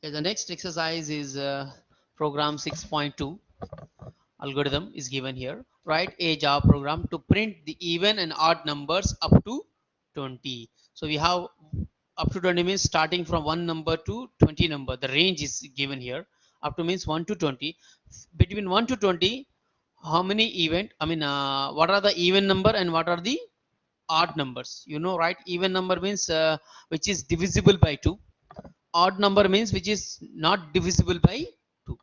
Okay, the next exercise is program 6.2. Algorithm is given here. Write a Java program to print the even and odd numbers up to 20. So we have up to 20 means starting from one number to 20 number. The range is given here. Up to means 1 to 20. Between 1 to 20, how many event? I mean, what are the even number and what are the odd numbers? You know, right? Even number means which is divisible by 2. Odd number means which is not divisible by 2,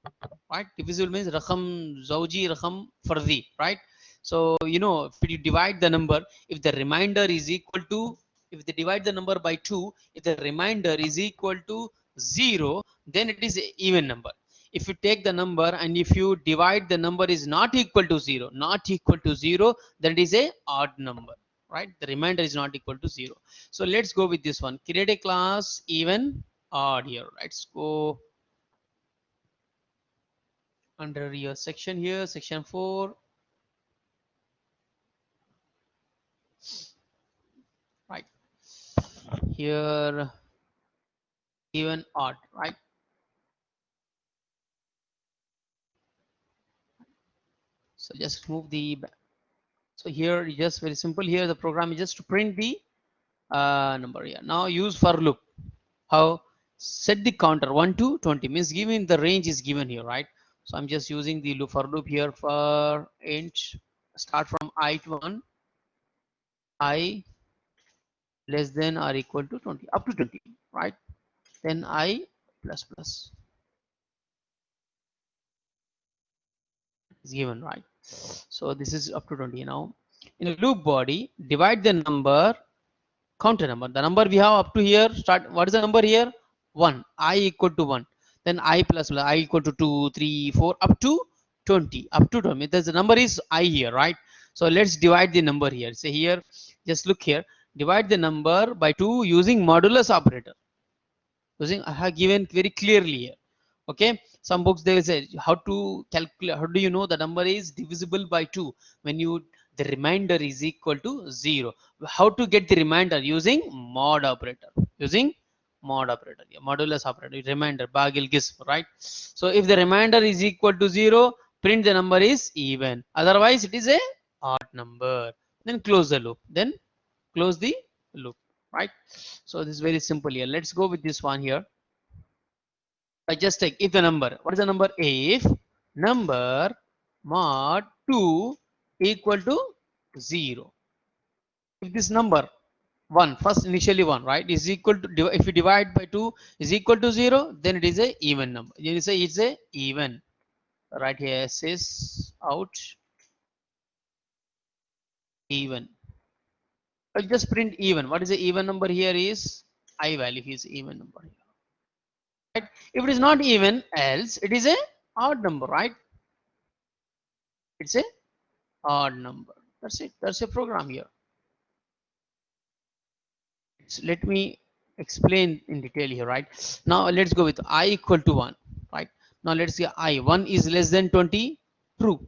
right? Divisible means rakam zauji, rakam fardi, right? So you know, if you divide the number, if the remainder is equal to, if they divide the number by 2, if the remainder is equal to 0, then it is a even number. If you take the number and if you divide the number is not equal to 0, not equal to 0, then it is a odd number, right? The remainder is not equal to 0. So let's go with this one. Create a class even odd here. Let's go under your section here, section 4, right here, even odd, right? So just move the, so here just very simple, here the program is just to print the number here. Now use for loop. How? Set the counter 1 to 20 means given the range is given here, right? So I'm just using the loop for loop here for int start from I to 1, I less than or equal to 20 up to 20, right? Then I plus plus is given, right? So this is up to 20. Now in a loop body, divide the number, counter number, the number we have up to here, start, what is the number here? 1, I equal to 1, then I plus plus, I equal to 2 3 4 up to 20, up to 20, there's the number is I here, right? So let's divide the number here. Say here, just look here, divide the number by 2 using modulus operator. Using, I have given very clearly here. Okay, some books they will say how to calculate, how do you know the number is divisible by 2 when you, the remainder is equal to 0? How to get the remainder? Using mod operator, using mod operator, yeah, modulus operator, remainder, bagil gisp, right? So if the remainder is equal to 0, print the number is even, otherwise it is a odd number, then close the loop, then close the loop, right? So this is very simple here. Let's go with this one here. I just take if the number, what is the number? If number mod 2 equal to 0. If this number 1, first initially 1, right, is equal to, if you divide by 2 is equal to 0, then it is a even number. You say it's a even. Right here says out even. I just print even. What is the even number here is I value is even number here. Right? If it is not even, else it is a odd number, right? It's a odd number. That's it. That's a program here. So let me explain in detail here, right? Now let's go with I equal to 1, right? Now let's see I, 1 is less than 20, true.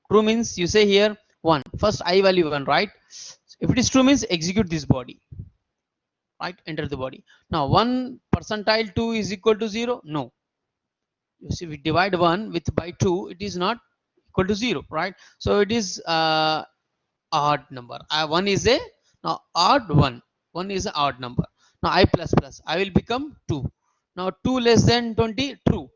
True means you say here 1, first I value 1, right? If it is true means execute this body, right? Enter the body. Now 1 percentile 2 is equal to 0, no. You see, we divide 1 with by 2, it is not equal to 0, right? So it is odd number. 1 is a, now odd 1, 1 is an odd number. Now I plus plus, I will become 2. Now 2 less than 20, true.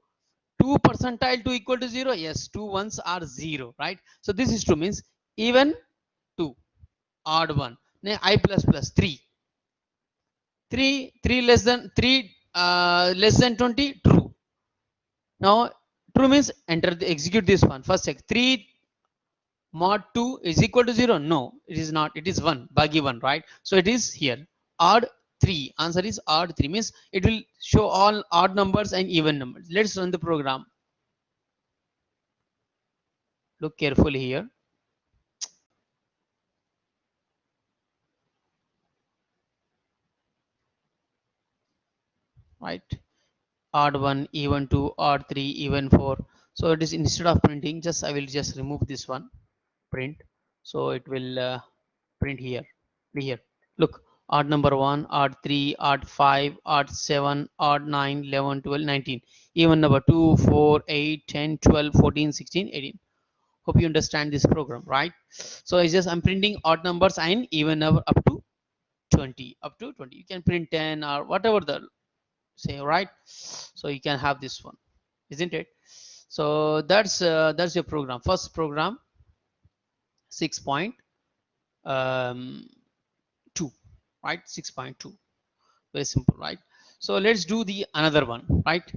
2 percentile 2 equal to 0, yes, 2 ones are 0, right? So this is true means even 2, odd 1. Now I plus plus 3, 3 less than 3 less than 20, true. Now true means enter the, execute this one. First check 3 mod 2 is equal to 0, no, it is not, it is 1, buggy 1, right? So it is here odd 3, answer is odd 3 means it will show all odd numbers and even numbers. Let's run the program. Look carefully here. Right, odd 1, even 2, odd 3, even 4. So it is, instead of printing, just I will just remove this one, print. So it will print here, look, odd number 1, odd 3, odd 5, odd 7, odd 9, 11, 12, 19. Even number 2, 4, 8, 10, 12, 14, 16, 18. Hope you understand this program, right? So it's just I'm printing odd numbers and even number up to 20. Up to 20. You can print 10 or whatever the say, right? So you can have this one, isn't it? So that's your program. First program 6.2, right? 6.2. Very simple, right? So let's do the another one, right?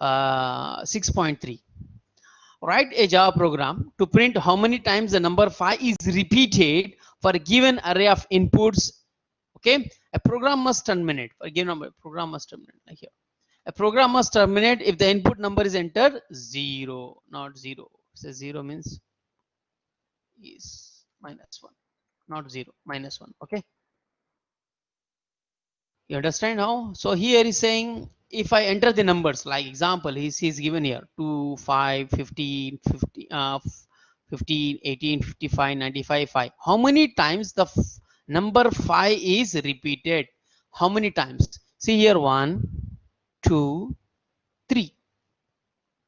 6.3. Write a Java program to print how many times the number 5 is repeated for a given array of inputs. Okay, a program must terminate for a given number. Program must terminate like here. A program must terminate if the input number is entered 0, not 0. So 0 means is -1, not 0, -1. Okay, you understand now? So here is saying if I enter the numbers, like example, he's given here 2, 5, 15, 50, 15, 18, 55, 95, 5. How many times the number 5 is repeated? How many times? See here 1, 2, 3.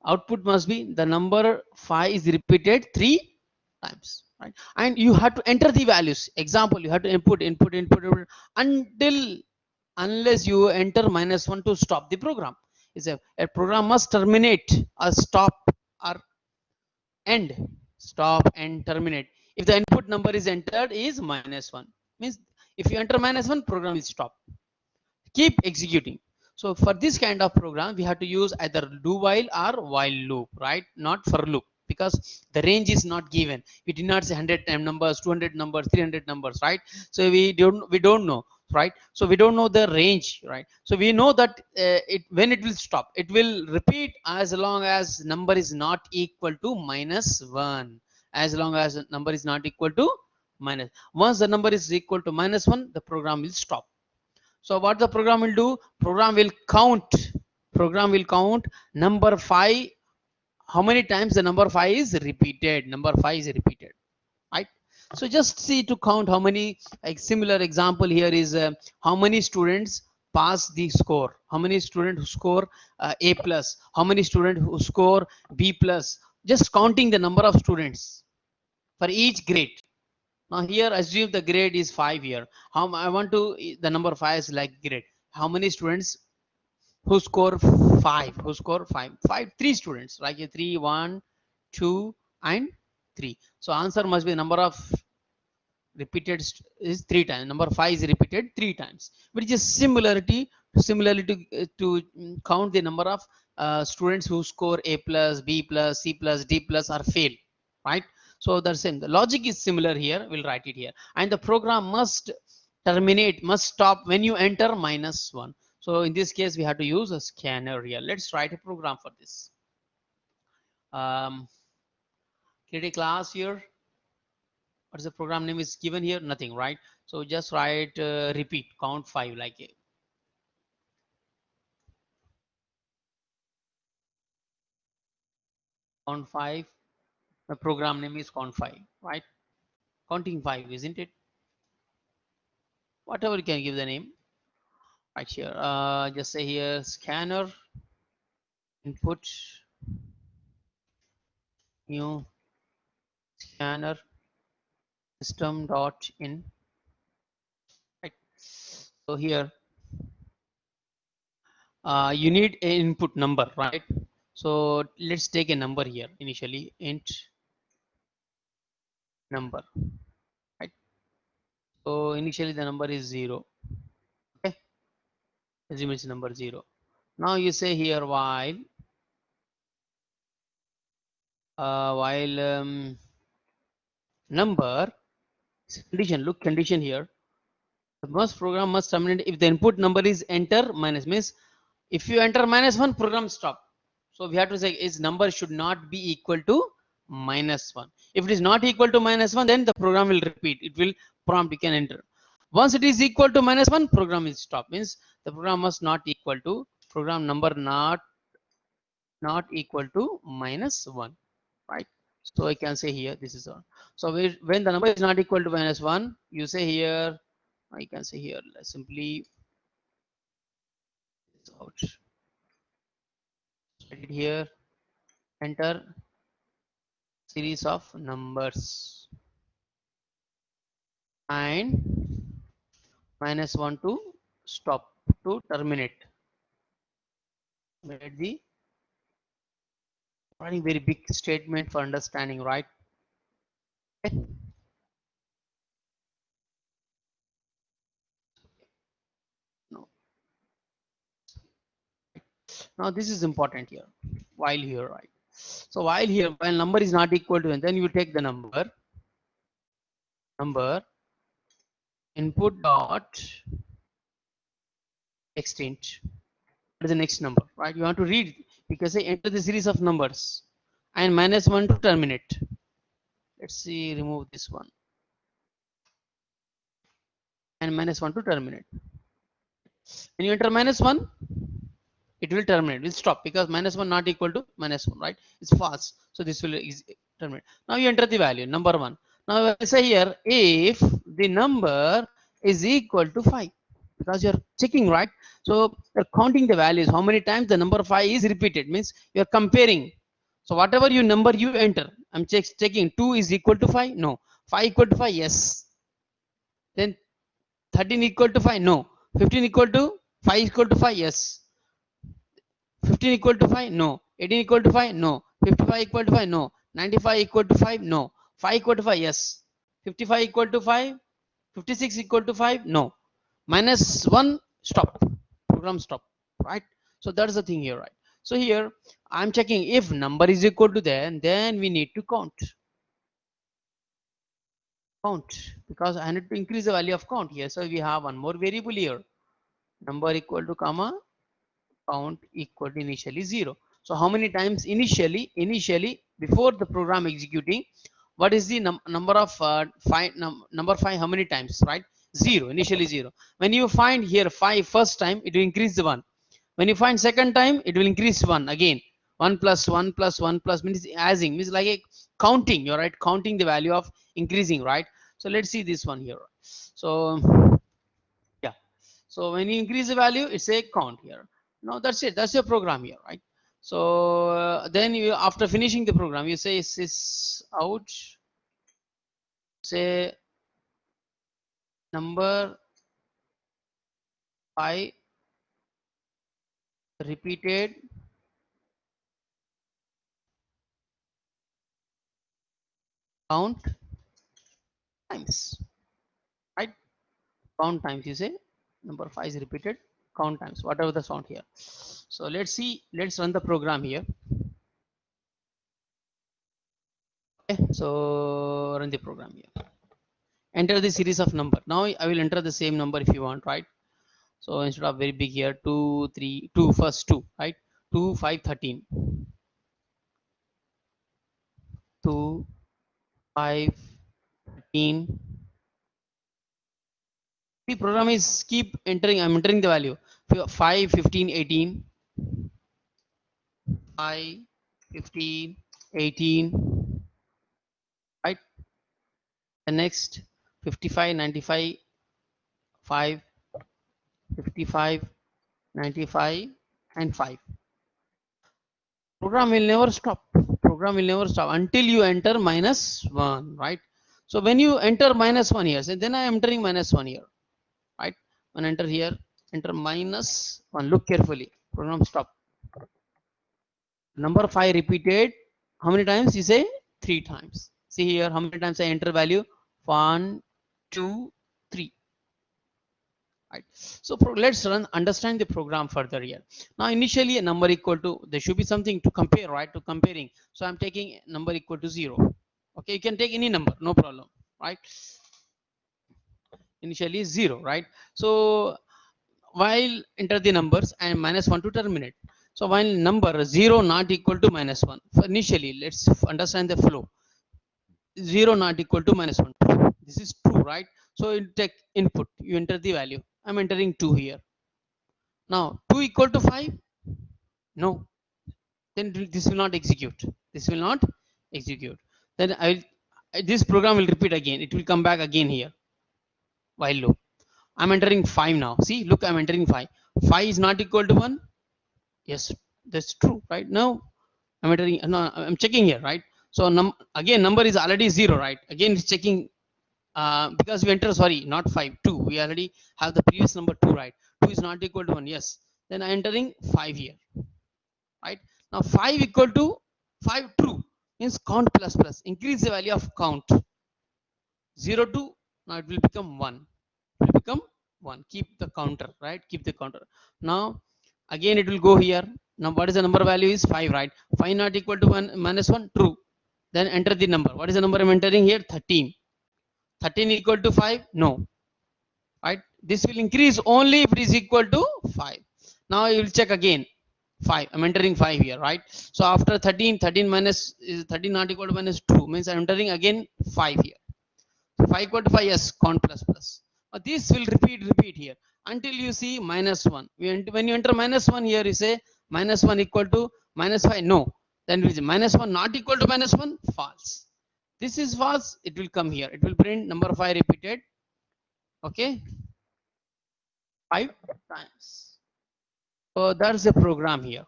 Output must be the number 5 is repeated 3 times, right? And you have to enter the values. Example, you have to input until unless you enter -1 to stop the program. Is a program must terminate or stop or end, stop and terminate if the input number is entered is -1. Means if you enter -1, program will stop. Keep executing. So for this kind of program, we have to use either do while or while loop, right? Not for loop, because the range is not given. We did not say 100 numbers, 200 numbers, 300 numbers, right? So we don't know, right? So we don't know the range, right? So we know that when it will stop, it will repeat as long as number is not equal to -1. As long as the number is not equal to minus. Once the number is equal to -1, the program will stop. So what the program will do? Program will count number 5. How many times the number 5 is repeated? Number 5 is repeated, right? So just see to count how many. Like similar example here is how many students pass the score? How many students who score A plus? How many students who score B plus? Just counting the number of students for each grade. Now here assume the grade is 5 here. How I want to the number 5 is like grade. How many students who score 5? Who score 5? 5, 3 students, like a 3, 1, 2, and 3. So answer must be number of repeated is 3 times. Number 5 is repeated 3 times, which is similarly to count the number of students who score A plus, B plus, C plus, D plus or fail, right? So the same. The logic is similar here. We'll write it here. And the program must terminate, must stop when you enter -1. So in this case, we have to use a scanner here. Let's write a program for this. Create a class here. What is the program name is given here? Nothing, right? So just write repeat, count 5 like a. Count 5. The program name is count 5, right? Counting 5, isn't it? Whatever you can give the name. Right here, just say here scanner input new scanner system dot in, right? So here you need an input number, right? So let's take a number here initially, int number, right? So initially the number is 0. Okay, assume it's number 0. Now you say here while number condition, look condition here. The most program must terminate if the input number is enter minus, means if you enter -1, program stop. So we have to say is number should not be equal to -1. If it is not equal to -1, then the program will repeat. It will prompt you can enter. Once it is equal to -1, program will stop. Means the program must not equal to program number not equal to -1, right? So I can say here this is on. So when the number is not equal to -1, you say here I can say here simply out, set it here, enter series of numbers and -1 to stop to terminate. Let the very big statement for understanding, right? Okay. No. Now this is important here. While here, right? So while here, while number is not equal to 1, then you take the number input dot extent. What is the next number, right? You want to read because I enter the series of numbers and -1 to terminate. Let's see, remove this one and -1 to terminate. When you enter -1, it will terminate, will stop because -1 not equal to -1, right? It's false, so this will terminate. Now you enter the value number 1. Now I say here if the number is equal to 5, because you're checking, right? So you're counting the values, how many times the number 5 is repeated, means you're comparing. So whatever you number you enter, I'm checking 2 is equal to 5, no. 5 equal to 5, yes. Then 13 equal to 5, no. 15 equal to 5 equal to 5, yes. 15 equal to 5, no. 18 equal to 5, no. 55 equal to 5, no. 95 equal to 5, no. 5 equal to 5, yes. 55 equal to 5, 56 equal to 5, no. -1, stop. Program stop, right? So that's the thing here, right? So here I'm checking if number is equal to then we need to count because I need to increase the value of count here. So we have one more variable here, number equal to comma count equal to initially 0. So how many times initially before the program executing, what is the number of number 5, how many times, right? 0, initially 0. When you find here 5 first time, it will increase the 1. When you find second time, it will increase 1 again. 1 plus 1 plus 1 plus means adding, means like a counting. You're right, counting the value of increasing, right? So let's see this one here. So yeah, so when you increase the value, it's a count here. Now that's it, that's your program here, right? So then you, after finishing the program, you say sys out, say number 5 repeated count times, right? Count times, you say number 5 is repeated count times, whatever the sound here. So let's see, let's run the program here. Okay, so run the program here. Enter the series of number. Now I will enter the same number if you want, right? So instead of very big here, 2 3 2, first 2, right? 2 5 13, 2 5 13. The program is keep entering, I'm entering the value 5 15 18, 5 15 18, right? The next 55 95 5 55 95 and 5. Program will never stop. Program will never stop until you enter -1, right? So when you enter -1 here, so then I am entering -1 here, right? When enter here, enter -1. Look carefully. Program stop. Number 5 repeated. How many times? You say 3 times. See here, how many times I enter value? 1 2 3. Right. So let's understand the program further here. Now initially a number equal to, there should be something to compare, right? To comparing. So I'm taking number equal to 0. Okay, you can take any number, no problem, right? Initially 0, right? So while enter the numbers and -1 to terminate. So while number 0 not equal to -1, initially let's understand the flow. 0 not equal to -1. This is true, right? So you take input, you enter the value. I'm entering 2 here. Now 2 equal to 5, no, then this will not execute. This will not execute. Then I will, this program will repeat again. It will come back again here while loop. I'm entering 5 now. See, look, I'm entering 5. 5 is not equal to 1. Yes, that's true, right? Now I'm entering, no, I'm checking here, right? So again, number is already 0, right? Again, it's checking, because we enter, sorry, not 5, 2. We already have the previous number 2, right? 2 is not equal to 1. Yes. Then I'm entering 5 here, right? Now 5 equal to 5 true means count plus plus. Increase the value of count. 0 to, now it will become 1. It will become 1. Keep the counter, right? Keep the counter. Now again it will go here. Now what is the number value is 5, right? 5 not equal to 1 minus 1, true. Then enter the number. What is the number I'm entering here? 13. 13 equal to 5? No, right? This will increase only if it is equal to 5. Now you will check again. 5, I'm entering 5 here, right? So after 13, 13 minus is 13 not equal to minus 2 means I'm entering again 5 here. So 5 equal to 5, yes, count plus plus. This will repeat here until you see minus 1. When you enter minus 1 here, you say minus 1 equal to minus 5. No, then it is minus 1 not equal to minus 1, false. This is false, it will come here. It will print number 5 repeated. Okay, 5 times. So that's the program here.